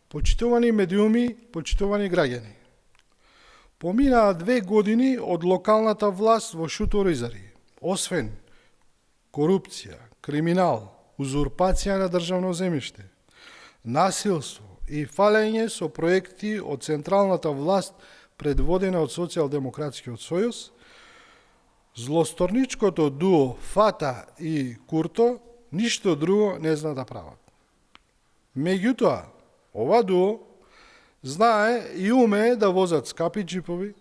Почитувани медиуми, почитувани граѓани. Поминаа 2 години од локалната власт во Шуторизари. Освен корупција, криминал, узурпација на државно земјиште, насилство и фалење со проекти од централната власт предводена од Социјалдемократскиот сојуз, злосторничкото дуо Фата и Курто ништо друго не зна да прават. Меѓутоа, ова дуо знае и умее да возат скапи джипови,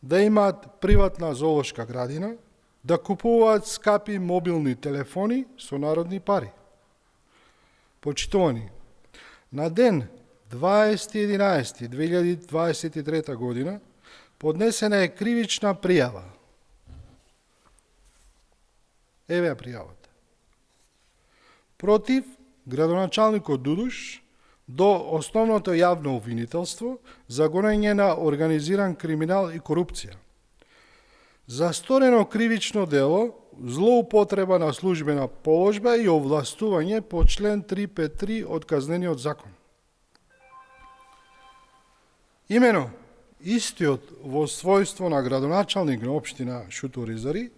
да имаат приватна зоолошка градина, да купуваат скапи мобилни телефони со народни пари. Почитувани, на ден 20.11.2023 година поднесена е кривична пријава. Еве ја пријавата. Против градоначалникот Дудуш до основното јавно обвинителство за гонење на организиран криминал и корупција. За сторено кривично дело, злоупотреба на службена положба и овластување по член 353 од Казнениот закон. Имено, истиот во својство на градоначалник на општина Шуторизари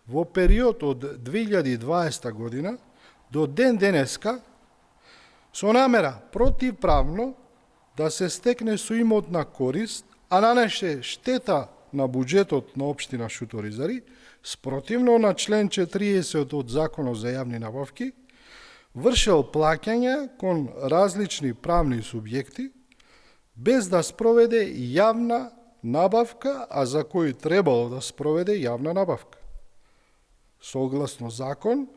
во период од 2020 година до ден денеска со намера противправно да се стекне со имотна корист, а нанесе штета на буџетот на општина Шуторизари, спротивно на член 40 од Законот за јавни набавки, вршел плаќања кон различни правни субјекти, без да спроведе јавна набавка, а за кој требало да спроведе јавна набавка. Согласно закон,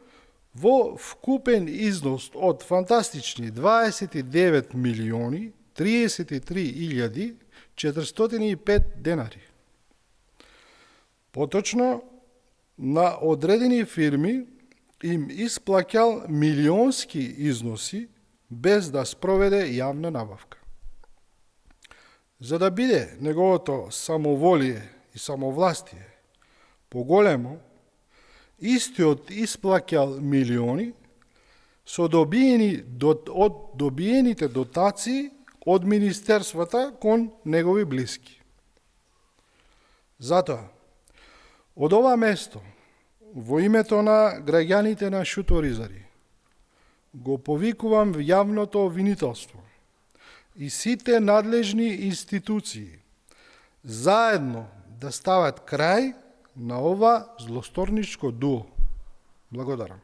во вкупен износ од фантастични 29 милиони 33 405 денари. Поточно, на одредени фирми им исплаќал милионски износи без да спроведе јавна набавка. За да биде неговото самоволие и самовластие поголемо, истиот исплаќал милиони со добиените дотации од министерствата кон негови блиски. Затоа, од ова место, во името на граѓаните на Шуторизари, го повикувам јавното обвинителство и сите надлежни институции заедно да стават крај на ова злосторничко дуо. Благодарам.